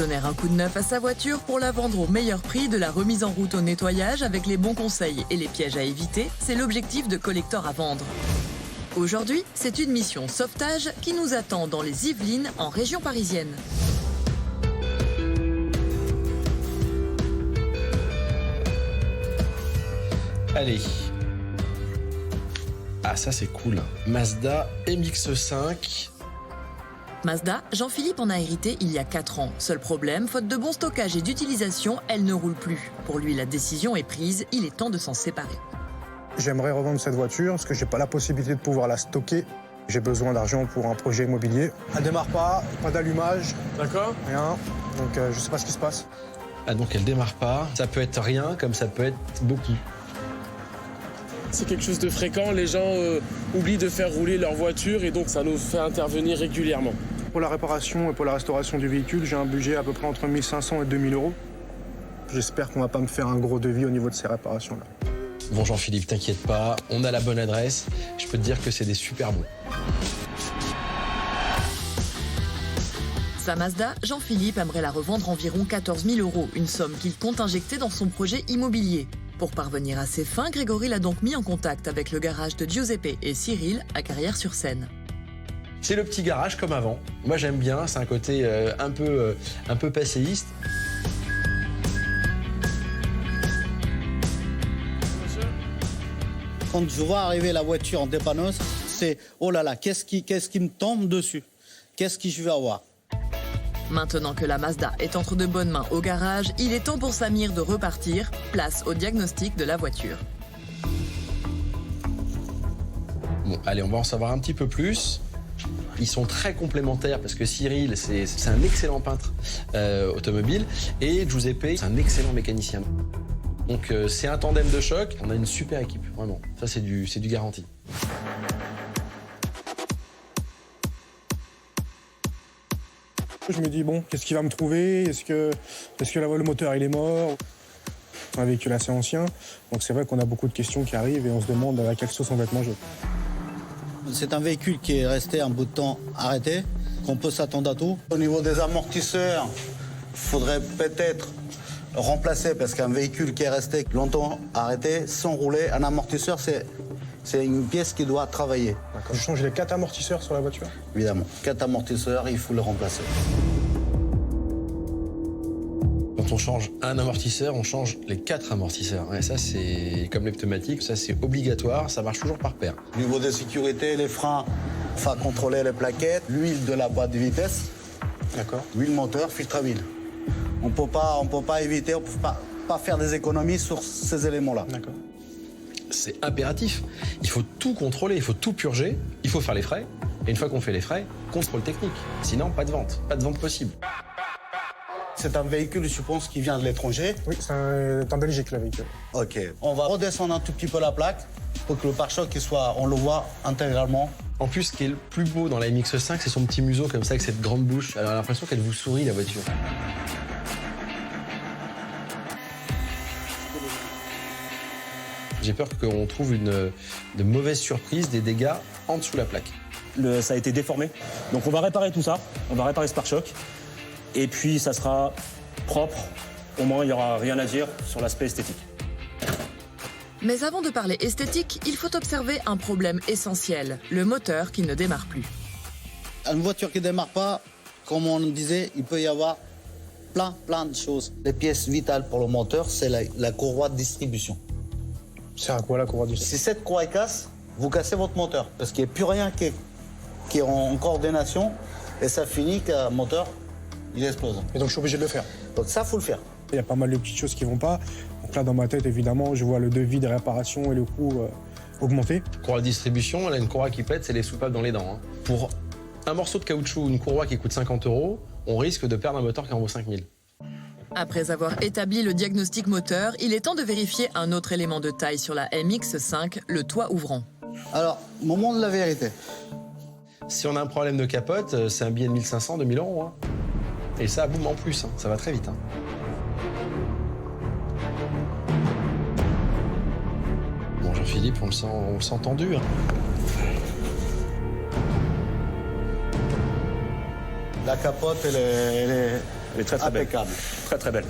Donner un coup de neuf à sa voiture pour la vendre au meilleur prix, de la remise en route au nettoyage avec les bons conseils et les pièges à éviter, c'est l'objectif de Collector à vendre. Aujourd'hui, c'est une mission sauvetage qui nous attend dans les Yvelines, en région parisienne. Allez. Ah, ça c'est cool. Mazda MX-5. Mazda, Jean-Philippe en a hérité il y a 4 ans. Seul problème, faute de bon stockage et d'utilisation, elle ne roule plus. Pour lui, la décision est prise, il est temps de s'en séparer. J'aimerais revendre cette voiture parce que j'ai pas la possibilité de pouvoir la stocker. J'ai besoin d'argent pour un projet immobilier. Elle démarre pas d'allumage. D'accord. Rien. Donc je sais pas ce qui se passe. Ah, donc elle démarre pas. Ça peut être rien comme ça peut être beaucoup. C'est quelque chose de fréquent, les gens oublient de faire rouler leur voiture et donc ça nous fait intervenir régulièrement. Pour la réparation et pour la restauration du véhicule, j'ai un budget à peu près entre 1500 et 2000 euros. J'espère qu'on va pas me faire un gros devis au niveau de ces réparations-là. Bon Jean-Philippe, t'inquiète pas, on a la bonne adresse. Je peux te dire que c'est des super bons. Sa Mazda, Jean-Philippe aimerait la revendre environ 14 000 euros, une somme qu'il compte injecter dans son projet immobilier. Pour parvenir à ses fins, Grégory l'a donc mis en contact avec le garage de Giuseppe et Cyril à Carrières-sur-Seine. C'est le petit garage comme avant. Moi j'aime bien, c'est un côté un peu passéiste. Quand je vois arriver la voiture en dépanneuse, c'est oh là là, qu'est-ce qui me tombe dessus? Qu'est-ce que je vais avoir? Maintenant que la Mazda est entre de bonnes mains au garage, il est temps pour Samir de repartir. Place au diagnostic de la voiture. Bon, allez, on va en savoir un petit peu plus. Ils sont très complémentaires parce que Cyril, c'est un excellent peintre automobile et Giuseppe, c'est un excellent mécanicien. Donc c'est un tandem de choc. On a une super équipe, vraiment. Ça, c'est du garanti. Je me dis, bon, qu'est-ce qu'il va me trouver? Est-ce que le moteur, il est mort? C'est un véhicule assez ancien, donc c'est vrai qu'on a beaucoup de questions qui arrivent et on se demande à quelle sauce on va être mangé. C'est un véhicule qui est resté un bout de temps arrêté, qu'on peut s'attendre à tout. Au niveau des amortisseurs, il faudrait peut-être remplacer, parce qu'un véhicule qui est resté longtemps arrêté, sans rouler, un amortisseur, c'est une pièce qui doit travailler. Je change les 4 amortisseurs sur la voiture? Évidemment, 4 amortisseurs, il faut les remplacer. Quand on change un amortisseur, on change les 4 amortisseurs. Et ça, c'est comme les pneumatiques, ça c'est obligatoire, ça marche toujours par paire. Au niveau de sécurité, les freins, enfin contrôler les plaquettes, l'huile de la boîte de vitesse, D'accord. l'huile moteur, filtre à huile. On peut pas éviter, on peut pas faire des économies sur ces éléments-là. D'accord. C'est impératif. Il faut tout contrôler, il faut tout purger, il faut faire les frais. Et une fois qu'on fait les frais, contrôle technique. Sinon, pas de vente possible. C'est un véhicule, je pense, qui vient de l'étranger. Oui, c'est en Belgique, le véhicule. Ok. On va redescendre un tout petit peu la plaque pour que le pare-choc, on le voit intégralement. En plus, ce qui est le plus beau dans la MX-5, c'est son petit museau comme ça, avec cette grande bouche. Alors, on a l'impression qu'elle vous sourit, la voiture. J'ai peur qu'on trouve de mauvaises surprises, des dégâts en dessous de la plaque. Ça a été déformé. Donc on va réparer tout ça, on va réparer ce pare-choc. Et puis ça sera propre. Au moins il n'y aura rien à dire sur l'aspect esthétique. Mais avant de parler esthétique, il faut observer un problème essentiel, le moteur qui ne démarre plus. Une voiture qui ne démarre pas, comme on disait, il peut y avoir plein de choses. Les pièces vitales pour le moteur, c'est la courroie de distribution. C'est à quoi la courroie du... Si cette courroie casse, vous cassez votre moteur. Parce qu'il n'y a plus rien qui est en coordination. Et ça finit qu'un moteur, il explose. Et donc je suis obligé de le faire. Donc ça, il faut le faire. Il y a pas mal de petites choses qui vont pas. Donc là, dans ma tête, évidemment, je vois le devis de réparation et le coût augmenter. Courroie de distribution, elle a une courroie qui pète, c'est les soupapes dans les dents. Pour un morceau de caoutchouc, une courroie qui coûte 50 €, on risque de perdre un moteur qui en vaut 5000. Après avoir établi le diagnostic moteur, il est temps de vérifier un autre élément de taille sur la MX-5, le toit ouvrant. Alors, moment de la vérité. Si on a un problème de capote, c'est un billet de 1500, 2000 €. Hein. Et ça, boum, en plus, hein. Ça va très vite. Hein. Bon, Jean-Philippe, on le sent tendu. Hein. La capote, elle Elle est très très belle. Impeccable. Très très belle.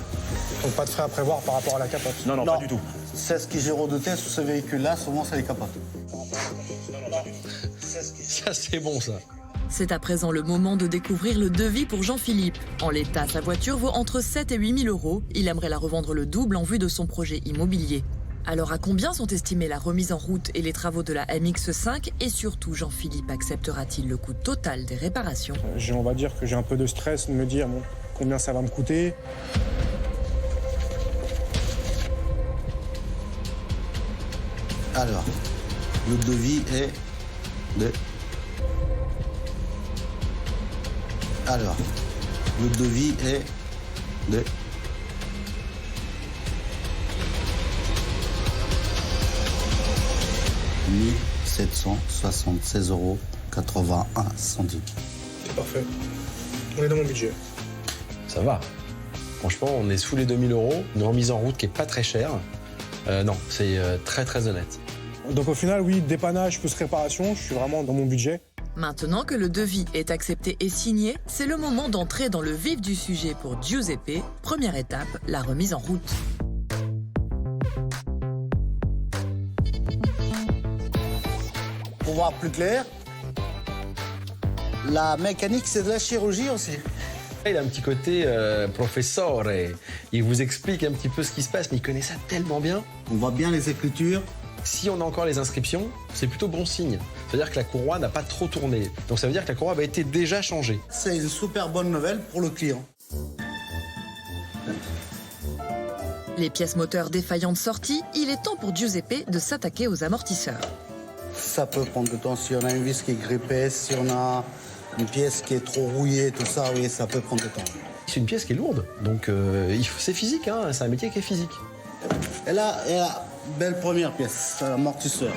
Donc pas de frais à prévoir par rapport à la capote. Non, non, pas du tout. C'est ce que j'ai redouté sur ce véhicule-là, souvent c'est les capotes. Ça, c'est bon, ça. C'est à présent le moment de découvrir le devis pour Jean-Philippe. En l'état, sa voiture vaut entre 7 et 8 000 euros. Il aimerait la revendre le double en vue de son projet immobilier. Alors à combien sont estimées la remise en route et les travaux de la MX5 et surtout Jean-Philippe acceptera-t-il le coût total des réparations? On va dire que j'ai un peu de stress de me dire bon, combien ça va me coûter. Alors, le devis est de... Alors, le devis est de... 1 776,81 €. C'est parfait. On est dans mon budget. Ça va. Franchement, on est sous les 2 000 euros. Une remise en route qui est pas très chère. Non, c'est très très honnête. Donc au final, oui, dépannage plus réparation, je suis vraiment dans mon budget. Maintenant que le devis est accepté et signé, c'est le moment d'entrer dans le vif du sujet pour Giuseppe. Première étape, la remise en route. Pour voir plus clair, la mécanique, c'est de la chirurgie aussi. Il a un petit côté professeur. Il vous explique un petit peu ce qui se passe, mais il connaît ça tellement bien. On voit bien les écritures. Si on a encore les inscriptions, c'est plutôt bon signe. C'est-à-dire que la courroie n'a pas trop tourné. Donc ça veut dire que la courroie a été déjà changée. C'est une super bonne nouvelle pour le client. Les pièces moteurs défaillantes sorties, il est temps pour Giuseppe de s'attaquer aux amortisseurs. Ça peut prendre du temps. Si on a une vis qui est grippée, si on a une pièce qui est trop rouillée, tout ça, oui, ça peut prendre du temps. C'est une pièce qui est lourde, donc c'est physique, hein, c'est un métier qui est physique. Et là, belle première pièce, c'est l'amortisseur.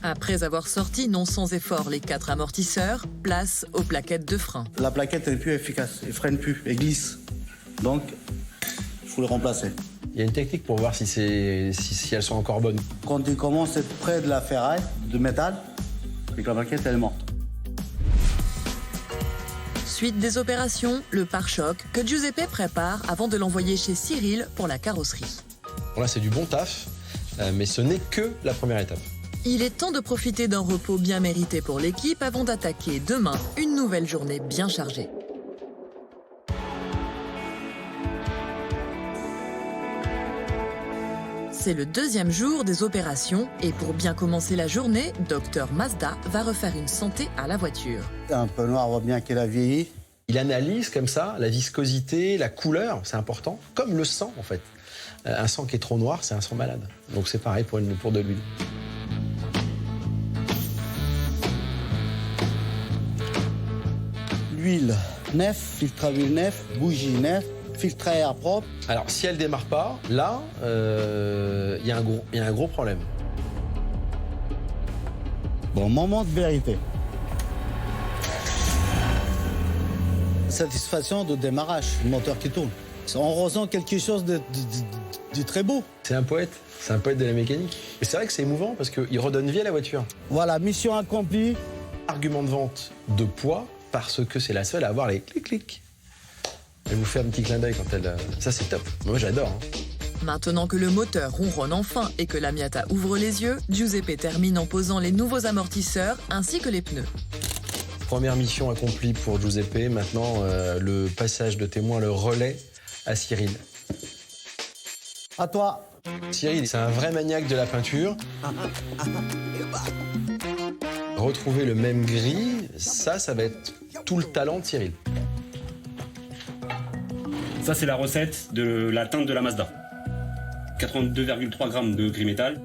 Après avoir sorti non sans effort les 4 amortisseurs, place aux plaquettes de frein. La plaquette elle est plus efficace, elle freine plus, elle glisse. Donc, il faut le remplacer. Il y a une technique pour voir si elles sont encore bonnes. Quand il commence à être près de la ferraille, de métal, et que la plaquette elle est morte. Suite des opérations, le pare-choc que Giuseppe prépare avant de l'envoyer chez Cyril pour la carrosserie. Bon, là, c'est du bon taf, mais ce n'est que la première étape. Il est temps de profiter d'un repos bien mérité pour l'équipe avant d'attaquer demain une nouvelle journée bien chargée. C'est le 2e jour des opérations et pour bien commencer la journée, Dr Mazda va refaire une santé à la voiture. Un peu noir, on voit bien qu'elle a vieilli. Il analyse comme ça la viscosité, la couleur, c'est important, comme le sang en fait. Un sang qui est trop noir, c'est un sang malade. Donc c'est pareil pour de l'huile. L'huile neuf, filtre à huile neuf, bougie neuf, filtre à air propre. Alors si elle démarre pas, là, il y a un gros problème. Bon, moment de vérité. Satisfaction de démarrage, le moteur qui tourne. On ressent quelque chose de très beau. C'est un poète de la mécanique. Et c'est vrai que c'est émouvant parce qu'il redonne vie à la voiture. Voilà, mission accomplie. Argument de vente de poids parce que c'est la seule à avoir les clic-clic. Elle vous fait un petit clin d'œil quand elle... Ça, c'est top. Moi, j'adore. Hein. Maintenant que le moteur ronronne enfin et que la Miata ouvre les yeux, Giuseppe termine en posant les nouveaux amortisseurs ainsi que les pneus. Première mission accomplie pour Giuseppe. Maintenant, le passage de témoin, le relais à Cyril. À toi. Cyril, c'est un vrai maniaque de la peinture. Retrouver le même gris, ça va être tout le talent de Cyril. Ça, c'est la recette de la teinte de la Mazda. 82,3 grammes de gris métal,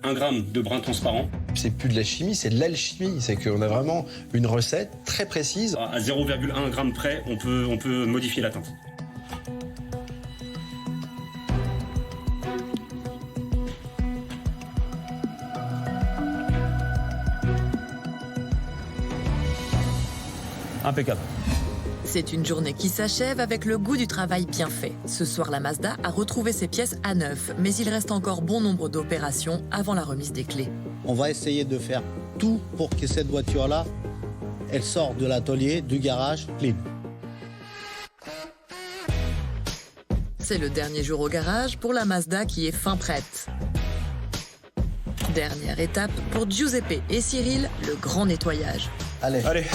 1 gramme de brun transparent. C'est plus de la chimie, c'est de l'alchimie. C'est qu'on a vraiment une recette très précise. À 0,1 gramme près, on peut modifier la teinte. Impeccable. C'est une journée qui s'achève avec le goût du travail bien fait. Ce soir, la Mazda a retrouvé ses pièces à neuf, mais il reste encore bon nombre d'opérations avant la remise des clés. On va essayer de faire tout pour que cette voiture-là, elle sorte de l'atelier, du garage, clean. C'est le dernier jour au garage pour la Mazda qui est fin prête. Dernière étape pour Giuseppe et Cyril, le grand nettoyage. Allez. Allez.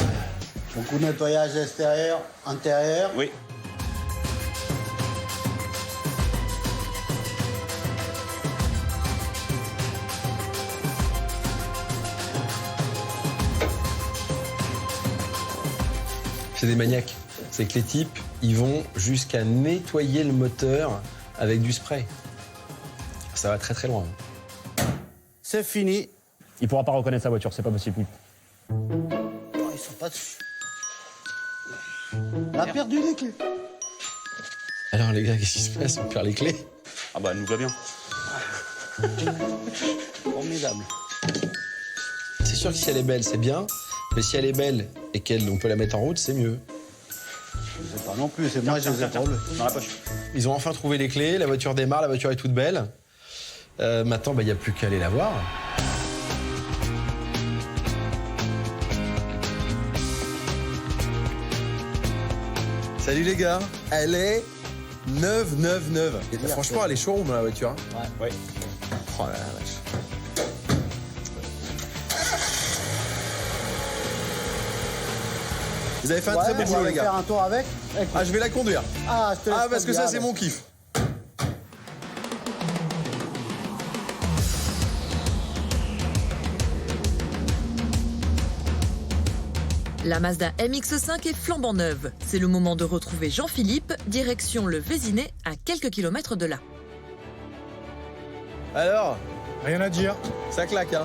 Beaucoup de nettoyage extérieur, intérieur. Oui. C'est des maniaques. C'est que les types, ils vont jusqu'à nettoyer le moteur avec du spray. Ça va très très loin. C'est fini. Il pourra pas reconnaître sa voiture, c'est pas possible. Oh, ils sont pas dessus. On a perdu les clés. Alors les gars, qu'est-ce qui se passe? On perd les clés. Ah bah, elle nous va bien. Formidable. C'est sûr que si elle est belle, c'est bien. Mais si elle est belle et qu'on peut la mettre en route, c'est mieux. Je sais pas non plus, c'est moi je les ai pas enlevés. Dans la poche. Ils ont enfin trouvé les clés, la voiture démarre, la voiture est toute belle. Maintenant, il n'y a plus qu'à aller la voir. Salut les gars, elle est neuve. Franchement, elle est showroom la voiture. Hein. Ouais. Oh la vache. Vous avez fait un très bon boulot les faire gars. un tour avec. Ah, je vais la conduire. Ah, je te laisse Ah, parce que ça, conduire, c'est mon kiff. La Mazda MX-5 est flambant neuve. C'est le moment de retrouver Jean-Philippe, direction le Vésinet, à quelques kilomètres de là. Alors, Rien à dire. ça claque, hein.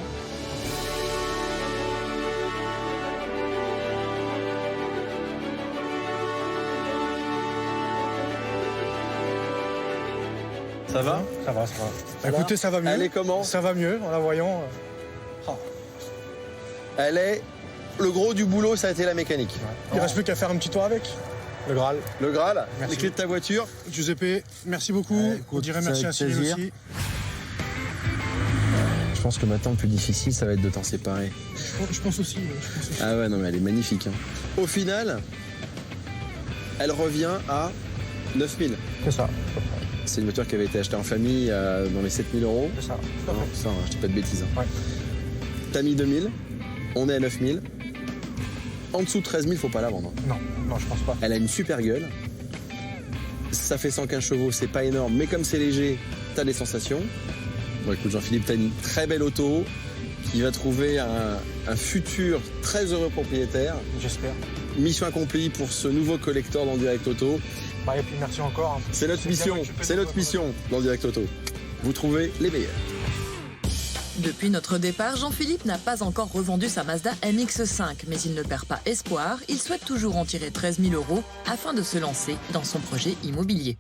Ça va? Ça va. Écoutez, ça va mieux. Elle est comment? Ça va mieux en la voyant. Elle est... Le gros du boulot, ça a été la mécanique. Il reste plus qu'à faire un petit tour avec. Le Graal. Le Graal, Merci. les clés de ta voiture. Giuseppe, merci beaucoup. Écoute, On dirait c'est merci à avec Cyril plaisir. aussi. Je pense que maintenant, le plus difficile, ça va être de t'en séparer. Je pense aussi. Ah ouais, non, mais elle est magnifique. Hein. Au final, elle revient à 9000. C'est ça. C'est une voiture qui avait été achetée en famille dans les 7000 €. C'est ça. Non, ça, je dis pas de bêtises. Hein. Ouais. T'as mis 2000, on est à 9000. En dessous de 13 000, faut pas la vendre. Non, je pense pas. Elle a une super gueule. Ça fait 115 chevaux, c'est pas énorme, mais comme c'est léger, t'as des sensations. Bon, écoute, Jean-Philippe, t'as une très belle auto qui va trouver un futur très heureux propriétaire. J'espère. Mission accomplie pour ce nouveau collector dans Direct Auto. Bah, et puis merci encore. Hein. C'est notre mission, c'est notre mission dans Direct Auto. Vous trouvez les meilleurs. Depuis notre départ, Jean-Philippe n'a pas encore revendu sa Mazda MX-5, mais il ne perd pas espoir. Il souhaite toujours en tirer 13 000 € afin de se lancer dans son projet immobilier.